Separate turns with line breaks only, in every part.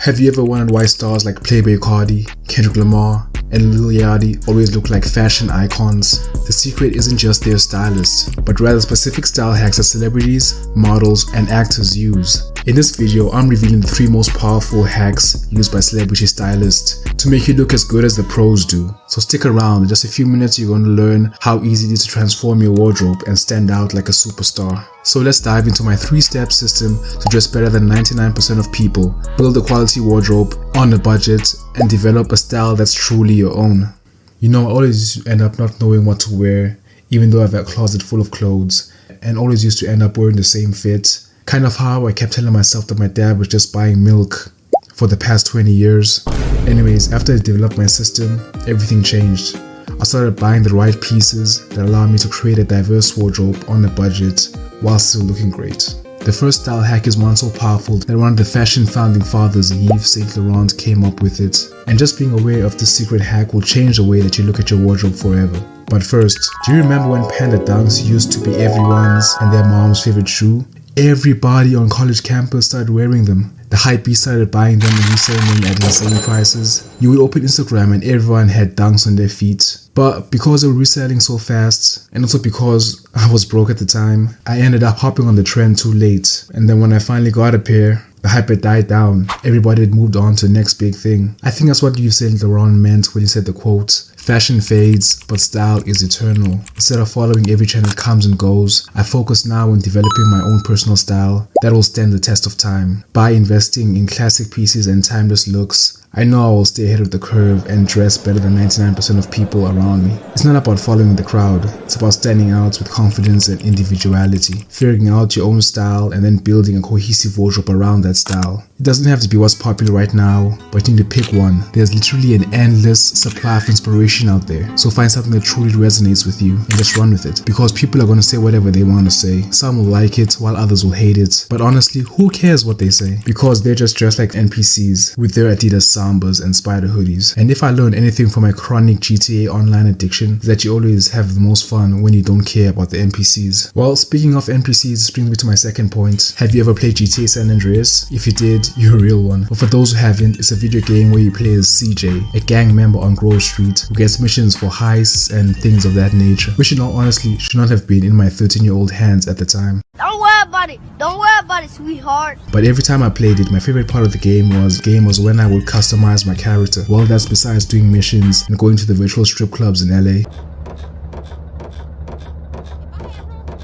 Have you ever wondered why stars like playboicarti, Kendrick Lamar, and lilyachty always look like fashion icons? The secret isn't just their stylists, but rather specific style hacks that celebrities, models, and actors use. In this video, I'm revealing the 3 most powerful hacks used by celebrity stylists to make you look as good as the pros do. So stick around, in just a few minutes you're going to learn how easy it is to transform your wardrobe and stand out like a superstar. So let's dive into my 3-step system to dress better than 99% of people, build a quality wardrobe on a budget, and develop a style that's truly your own. You know, I always end up not knowing what to wear, even though I have a closet full of clothes, and always used to end up wearing the same fit. Kind of how I kept telling myself that my dad was just buying milk for the past 20 years. Anyways, after I developed my system, everything changed. I started buying the right pieces that allow me to create a diverse wardrobe on a budget while still looking great. The first style hack is one so powerful that one of the fashion founding fathers, Yves Saint Laurent, came up with it. And just being aware of this secret hack will change the way that you look at your wardrobe forever. But first, do you remember when Panda Dunks used to be everyone's and their mom's favorite shoe? Everybody on college campus started wearing them. The hypebeast started buying them and reselling them at insane prices. You would open Instagram and everyone had Dunks on their feet. But because they were reselling so fast, and also because I was broke at the time, I ended up hopping on the trend too late. And then when I finally got a pair, the hype had died down. Everybody had moved on to the next big thing. I think that's what Yves Saint Laurent meant when he said the quote, "Fashion fades, but style is eternal." Instead of following every trend that comes and goes, I focus now on developing my own personal style that will stand the test of time. By investing in classic pieces and timeless looks, I know I will stay ahead of the curve and dress better than 99% of people around me. It's not about following the crowd, it's about standing out with confidence and individuality, figuring out your own style and then building a cohesive wardrobe around that style. It doesn't have to be what's popular right now, but you need to pick one. There's literally an endless supply of inspiration out there, so find something that truly resonates with you and just run with it, because people are going to say whatever they want to say. Some will like it while others will hate it, but honestly, who cares what they say, because they're just dressed like NPCs with their Adidas Sambas and spider hoodies. And if I learned anything from my chronic GTA online addiction, is that you always have the most fun when you don't care about the NPCs. Well, speaking of NPCs, this brings me to my second point. Have you ever played GTA San Andreas? If you did, you're a real one. But for those who haven't, it's a video game where you play as CJ, a gang member on Grove Street who gets missions for heists and things of that nature, which in all honesty should not have been in my 13-year-old hands at the time.
Don't worry about it. Don't worry about it, sweetheart.
But every time I played it, my favorite part of the game was when I would customize my character. Well, that's besides doing missions and going to the virtual strip clubs in LA.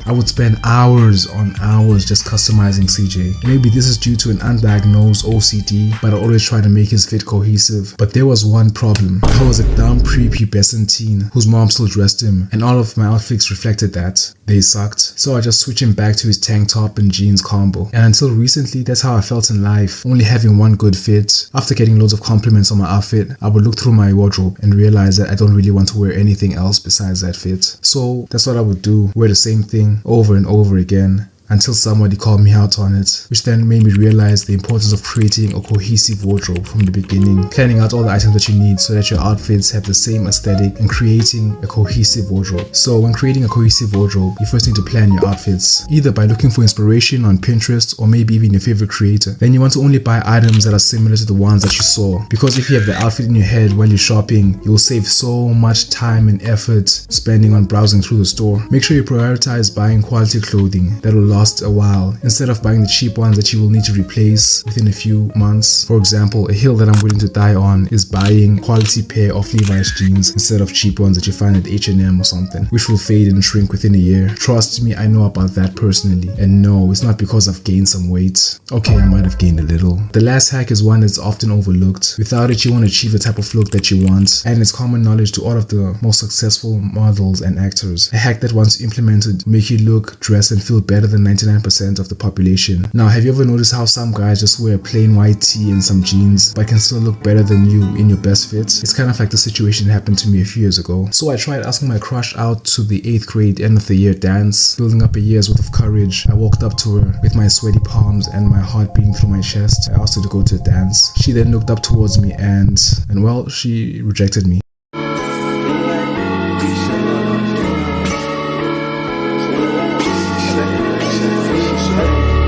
I would spend hours on hours just customizing CJ. Maybe this is due to an undiagnosed OCD, but I always try to make his fit cohesive. But there was one problem. I was a dumb prepubescent teen whose mom still dressed him, and all of my outfits reflected that. They sucked. So I just switched him back to his tank top and jeans combo. And until recently, that's how I felt in life, only having one good fit. After getting loads of compliments on my outfit, I would look through my wardrobe and realize that I don't really want to wear anything else besides that fit. So that's what I would do, wear the same thing over and over again until somebody called me out on it, which then made me realize the importance of creating a cohesive wardrobe from the beginning, planning out all the items that you need so that your outfits have the same aesthetic, and creating a cohesive wardrobe. So when creating a cohesive wardrobe, you first need to plan your outfits, either by looking for inspiration on Pinterest or maybe even your favorite creator. Then you want to only buy items that are similar to the ones that you saw, because if you have the outfit in your head while you're shopping, you'll save so much time and effort spending on browsing through the store. Make sure you prioritize buying quality clothing that will last a while, instead of buying the cheap ones that you will need to replace within a few months. For example, a hill that I'm willing to die on is buying a quality pair of Levi's jeans instead of cheap ones that you find at H&M or something, which will fade and shrink within a year. Trust me, I know about that personally. And no, it's not because I've gained some weight. Okay, I might have gained a little. The last hack is one that's often overlooked. Without it, you won't achieve the type of look that you want, and it's common knowledge to all of the most successful models and actors. A hack that once implemented will make you look, dress, and feel better than 99% of the population. Now, have you ever noticed how some guys just wear a plain white tee and some jeans but can still look better than you in your best fit? It's kind of like the situation that happened to me a few years ago. So I tried asking my crush out to the 8th grade end of the year dance, building up a year's worth of courage. I walked up to her with my sweaty palms and my heart beating through my chest. I asked her to go to a dance. She then looked up towards me and well, she rejected me.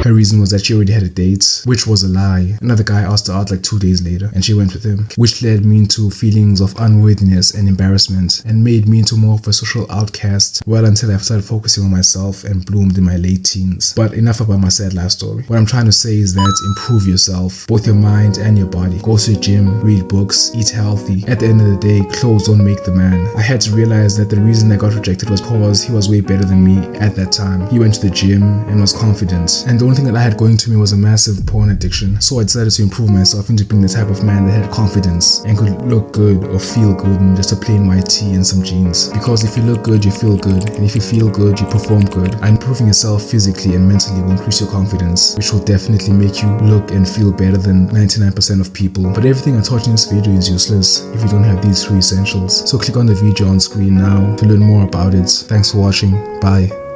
Her reason was that she already had a date, which was a lie. Another guy asked her out like 2 days later and she went with him, which led me into feelings of unworthiness and embarrassment and made me into more of a social outcast, well until I started focusing on myself and bloomed in my late teens. But enough about my sad life story. What I'm trying to say is that improve yourself, both your mind and your body. Go to the gym, read books, eat healthy. At the end of the day, clothes don't make the man. I had to realize that the reason I got rejected was because he was way better than me at that time. He went to the gym and was confident, and the only thing that I had going to me was a massive porn addiction. So I decided to improve myself into being the type of man that had confidence and could look good or feel good in just a plain white tee and some jeans. Because if you look good, you feel good, and if you feel good, you perform good. And improving yourself physically and mentally will increase your confidence, which will definitely make you look and feel better than 99% of people. But everything I taught you in this video is useless if you don't have these 3 essentials. So click on the video on screen now to learn more about it. Thanks for watching. Bye.